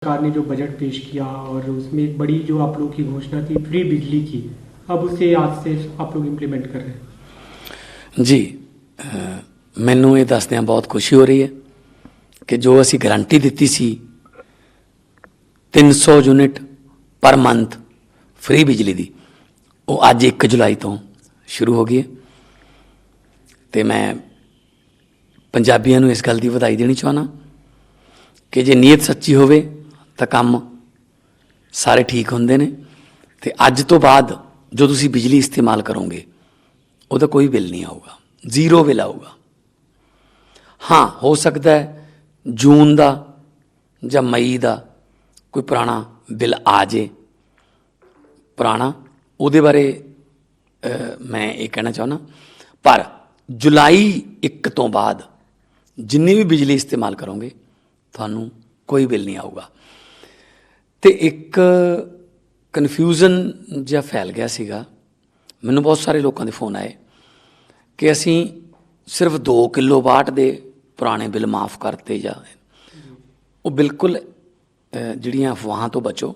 सरकार ने जो बजट पेश किया और उसमें एक बड़ी जो आप लोगों की घोषणा थी फ्री बिजली की, अब उसे आज से आप लोग इम्प्लीमेंट कर रहे हैं। जी ਮੈਨੂੰ ਇਹ ਦੱਸਦਿਆਂ ਬਹੁਤ ਖੁਸ਼ੀ ਹੋ ਰਹੀ ਹੈ ਕਿ ਜੋ ਅਸੀਂ ਗਰੰਟੀ ਦਿੱਤੀ ਸੀ 300 ਯੂਨਿਟ ਪਰ ਮੰਥ ਫ੍ਰੀ ਬਿਜਲੀ ਦੀ, ਉਹ ਅੱਜ 1 ਜੁਲਾਈ ਤੋਂ ਸ਼ੁਰੂ ਹੋ ਗਈ ਹੈ। ਅਤੇ ਮੈਂ ਪੰਜਾਬੀਆਂ ਨੂੰ ਇਸ ਗੱਲ ਦੀ ਵਧਾਈ ਦੇਣੀ ਚਾਹੁੰਦਾ ਕਿ ਜੇ ਨੀਅਤ ਸੱਚੀ ਹੋਵੇ ਤਾਂ ਕੰਮ ਸਾਰੇ ਠੀਕ ਹੁੰਦੇ ਨੇ। ਅਤੇ ਅੱਜ ਤੋਂ ਬਾਅਦ ਜੋ ਤੁਸੀਂ ਬਿਜਲੀ ਇਸਤੇਮਾਲ ਕਰੋਗੇ ਉਹਦਾ ਕੋਈ ਬਿੱਲ ਨਹੀਂ ਆਊਗਾ, ਜ਼ੀਰੋ ਬਿੱਲ ਆਊਗਾ। हाँ, हो सकता है जून का या मई का कोई पुराना बिल आ जाए, पुराना उहदे बारे मैं ये कहना चाहना। पर जुलाई 1 तो बाद जिन्नी भी बिजली इस्तेमाल करोगे थानू कोई बिल नहीं आऊगा। तो एक कन्फ्यूजन जिहा फैल गया सीगा, मैनू बहुत सारे लोगों के फोन आए कि असी सिर्फ 2 किलोवाट दे पुराने बिल माफ़ करते जा। वो बिल्कुल जिहड़ियां अफवाहां तो बचो।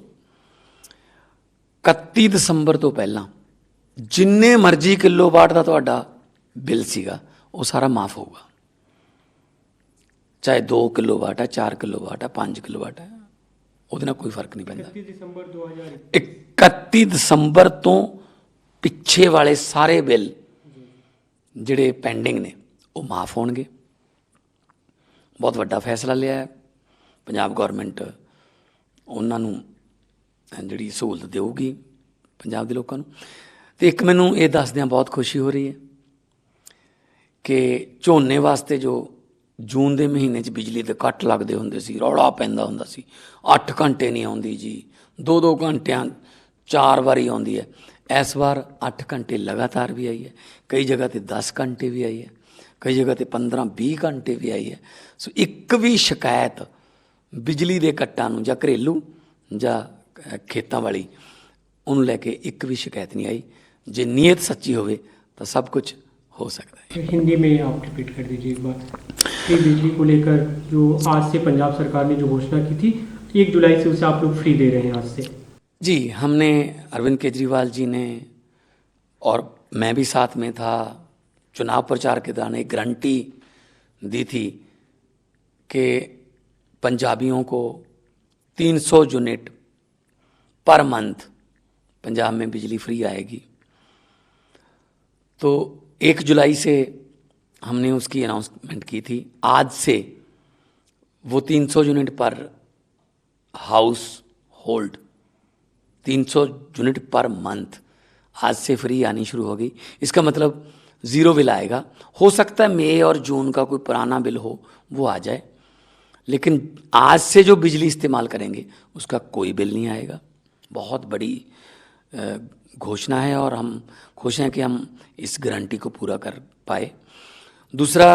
31 दसंबर तो पहला जिन्ने मर्जी किलोवाट का तुहाडा बिल सीगा वो सारा माफ़ होगा, चाहे 2 किलोवाट है, 4 किलोवाट है, 5 किलोवाट है, उहदे नाल कोई फर्क नहीं पैंदा। 31 दसंबर तो पिछे वाले सारे बिल जिहड़े पेंडिंग ने वो माफ़ होणगे। बहुत वड्डा फैसला लिया है पंजाब गौरमेंट, उन्होंने जिहड़ी सहूलत देगी पंजाब के लोगों को। तो एक मैनू ये दसदियां बहुत खुशी हो रही है कि झोने वास्ते जो जून के महीने बिजली के कट लगते होंदे सी, रौला पैंदा हुंदा सी, 8 घंटे नहीं आउंदी जी, 2-2 घंटियां 4 बारी आउंदी है। इस बार 8 घंटे लगातार भी आई है, कई जगह ते 10 घंटे भी आई है, कई जगह ते 15-20 घंटे भी आई है। सो एक भी शिकायत बिजली के कट्टां नूं जां घरेलू जां खेतां वाली उन्होंने लैके एक भी शिकायत नहीं आई। जे नीयत सच्ची होवे तो सब कुछ हो सकता है। हिंदी में आप रिपीट कर दीजिए एक बार, फ्री बिजली को लेकर जो आज से पंजाब सरकार ने जो घोषणा की थी 1 जुलाई से उसे आप लोग फ्री दे रहे हैं आज से। जी, हमने अरविंद केजरीवाल जी ने और मैं भी साथ में था, चुनाव प्रचार के दौरान एक गारंटी दी थी कि पंजाबियों को 300 यूनिट पर मंथ पंजाब में बिजली फ्री आएगी। तो 1 जुलाई से हमने उसकी अनाउंसमेंट की थी। आज से वो 300 यूनिट पर house hold, 300 unit per month आज से फ्री आनी शुरू होगी। इसका मतलब ज़ीरो बिल आएगा। हो सकता है मई और जून का कोई पुराना बिल हो वो आ जाए, लेकिन आज से जो बिजली इस्तेमाल करेंगे उसका कोई बिल नहीं आएगा। बहुत बड़ी घोषणा है और हम खुश हैं कि हम इस गारंटी को पूरा कर पाए। दूसरा,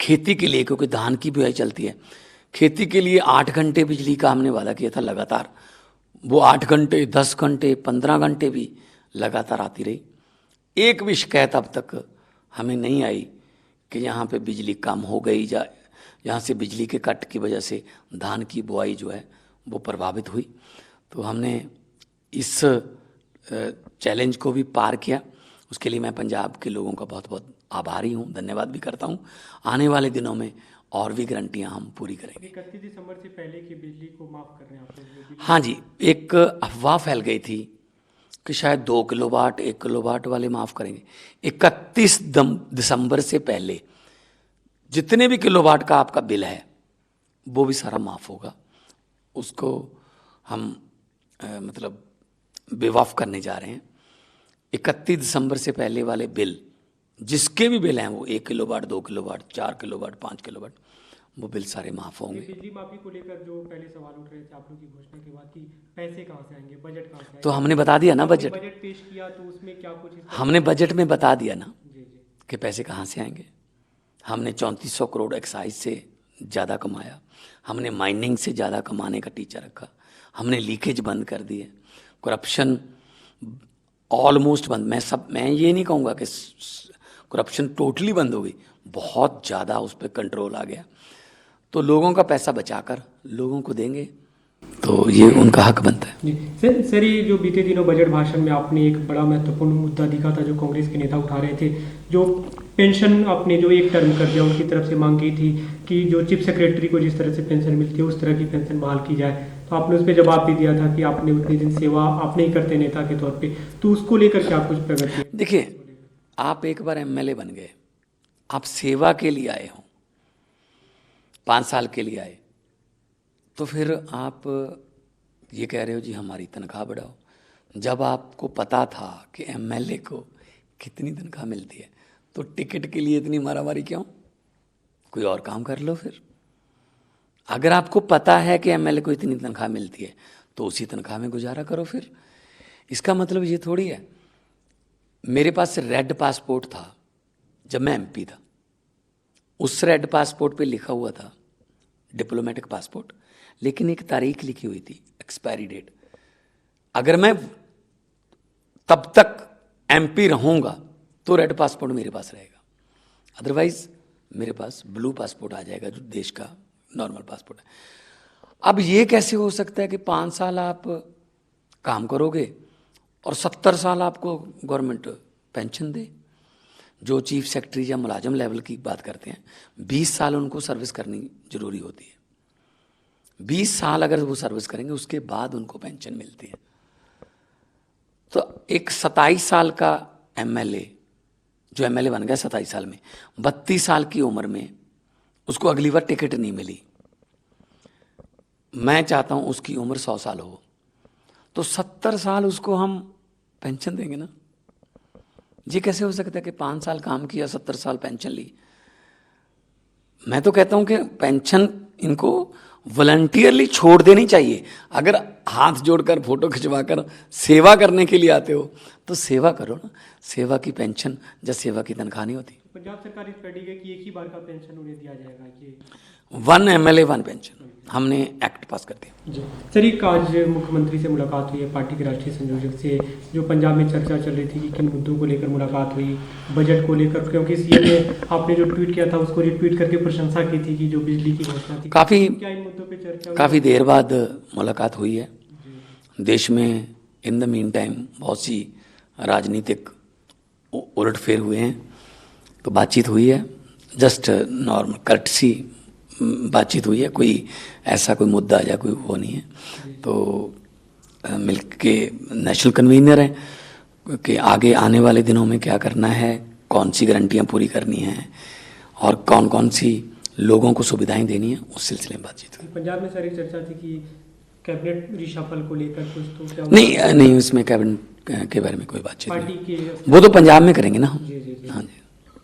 खेती के लिए, क्योंकि धान की बुआई चलती है, खेती के लिए 8 घंटे बिजली का हमने वादा किया था लगातार। वो 8 घंटे, 10 घंटे, 15 घंटे भी लगातार आती रही। एक भी शिकायत अब तक हमें नहीं आई कि यहाँ पे बिजली कम हो गई या यहाँ से बिजली के कट की वजह से धान की बुआई जो है वो प्रभावित हुई। तो हमने इस चैलेंज को भी पार किया। उसके लिए मैं पंजाब के लोगों का बहुत बहुत आभारी हूँ, धन्यवाद भी करता हूँ। आने वाले दिनों में और भी गारंटियाँ हम पूरी करेंगे। 31 दिसंबर से पहले की बिजली को माफ़ कर रहे हैं आप लोग? हाँ जी, एक अफवाह फैल गई थी कि शायद 2 किलोवाट 1 किलोवाट वाले माफ़ करेंगे। 31 दिसंबर से पहले जितने भी किलोवाट का आपका बिल है वो भी सारा माफ़ होगा। उसको हम मतलब बेवफ़ करने जा रहे हैं। 31 दिसंबर से पहले वाले बिल, जिसके भी बिल हैं, वो 1 किलोवाट, 2 किलोवाट, 4 किलोवाट, 5 किलोवाट, वो बिल सारे माफ़ होंगे। बिजली माफी को लेकर जो पहले सवाल उठ रहे थे आप लोग की घोषणा के बाद कि पैसे कहाँ से आएंगे, बजट कहाँ से आएंगे, तो हमने बता दिया ना, बजट पेश किया तो उसमें क्या कुछ हमने बजट में बता दिया ना जी कि पैसे कहाँ से आएंगे। हमने 3400 करोड़ एक्साइज से ज़्यादा कमाया, हमने माइनिंग से ज़्यादा कमाने का टीचर रखा, हमने लीकेज बंद कर दिए, करप्शन ऑलमोस्ट बंद। मैं ये नहीं कहूँगा कि करप्शन टोटली बंद हो गई, बहुत ज़्यादा उस पर कंट्रोल आ गया। तो लोगों का पैसा बचाकर लोगों को देंगे, तो ये उनका हक बनता है। जी सर, ये जो बीते दिनों बजट भाषण में आपने एक बड़ा महत्वपूर्ण मुद्दा दिखा था जो कांग्रेस के नेता उठा रहे थे, जो पेंशन आपने जो एक टर्म कर दिया, उनकी तरफ से मांग की थी कि जो चीफ सेक्रेटरी को जिस तरह से पेंशन मिलती है उस तरह की पेंशन बहाल की जाए। तो आपने उस पर जवाब भी दिया था कि आपने उतने दिन सेवा आप नहीं करते नेता के तौर पे, तो उसको लेकर क्या कुछ प्रगति? देखिए, आप एक बार एमएलए बन गए, आप सेवा के लिए आए हो, 5 साल के लिए आए, तो फिर आप ये कह रहे हो जी हमारी तनख्वाह बढ़ाओ। जब आपको पता था कि एमएलए को कितनी तनख्वाह मिलती है, तो टिकट के लिए इतनी मारामारी क्यों? कोई और काम कर लो फिर। अगर आपको पता है कि एमएलए को इतनी तनख्वाह मिलती है, तो उसी तनख्वाह में गुजारा करो फिर। इसका मतलब ये थोड़ी है। मेरे पास रेड पासपोर्ट था जब मैं एमपी था, उस रेड पासपोर्ट पे लिखा हुआ था डिप्लोमेटिक पासपोर्ट, लेकिन एक तारीख लिखी हुई थी, एक्सपायरी डेट। अगर मैं तब तक एमपी रहूंगा तो रेड पासपोर्ट मेरे पास रहेगा, अदरवाइज मेरे पास ब्लू पासपोर्ट आ जाएगा जो देश का नॉर्मल पासपोर्ट है। अब ये कैसे हो सकता है कि 5 साल आप काम करोगे और 70 साल आपको गवर्नमेंट पेंशन दे? जो चीफ सेक्रेटरी या मुलाजिम लेवल की बात करते हैं, 20 साल उनको सर्विस करनी जरूरी होती है। 20 साल अगर वो सर्विस करेंगे उसके बाद उनको पेंशन मिलती है। तो एक 27 साल का एमएलए जो एमएलए बन गया 27 साल में, 32 साल की उम्र में उसको अगली बार टिकट नहीं मिली। मैं चाहता हूं उसकी उम्र 100 साल हो, तो 70 साल उसको हम पेंशन देंगे ना। ये कैसे हो सकता है कि 5 साल काम किया, 70 साल पेंशन ली? मैं तो कहता हूं कि पेंशन इनको वॉलंटियरली छोड़ देनी चाहिए। अगर हाथ जोड़कर फोटो खिंचवाकर सेवा करने के लिए आते हो तो सेवा करो ना। सेवा की पेंशन या सेवा की तनख्वाह नहीं होती। पंजाब सरकार इस पर अड़ी है कि एक ही बार का पेंशन उन्हें दिया जाएगा। ये 1 एमएलए 1 पेंशन हमने एक्ट पास कर दिया। जी सर, एक आज मुख्यमंत्री से मुलाकात हुई है, पार्टी के राष्ट्रीय संयोजक से, जो पंजाब में चर्चा चल रही थी कि किन मुद्दों को लेकर मुलाकात हुई, बजट को लेकर, क्योंकि सीएम ने आपने जो ट्वीट किया था उसको रिट्वीट करके प्रशंसा की थी कि जो बिजली की घोषणा थी। काफ़ी क्या इन मुद्दों पे चर्चा हुई? काफ़ी देर बाद मुलाकात हुई है। देश में इन द मीन टाइम बहुत सी राजनीतिक उलटफेर हुए हैं, तो बातचीत हुई है, जस्ट नॉर्मल कर्टसी बातचीत हुई है। कोई ऐसा कोई मुद्दा या कोई वो नहीं है। तो मिल के नेशनल कन्वीनर हैं कि आगे आने वाले दिनों में क्या करना है, कौन सी गारंटियाँ पूरी करनी हैं और कौन कौन सी लोगों को सुविधाएं देनी है, उस सिलसिले में बातचीत हुई। पंजाब में सारी चर्चा थी कि कैबिनेट रिशफल को लेकर कुछ, तो क्या नहीं, उसमें कैबिनेट के बारे में कोई बातचीत पार्टी नहीं। के वो तो पंजाब में करेंगे ना हम। जी। हाँ जी।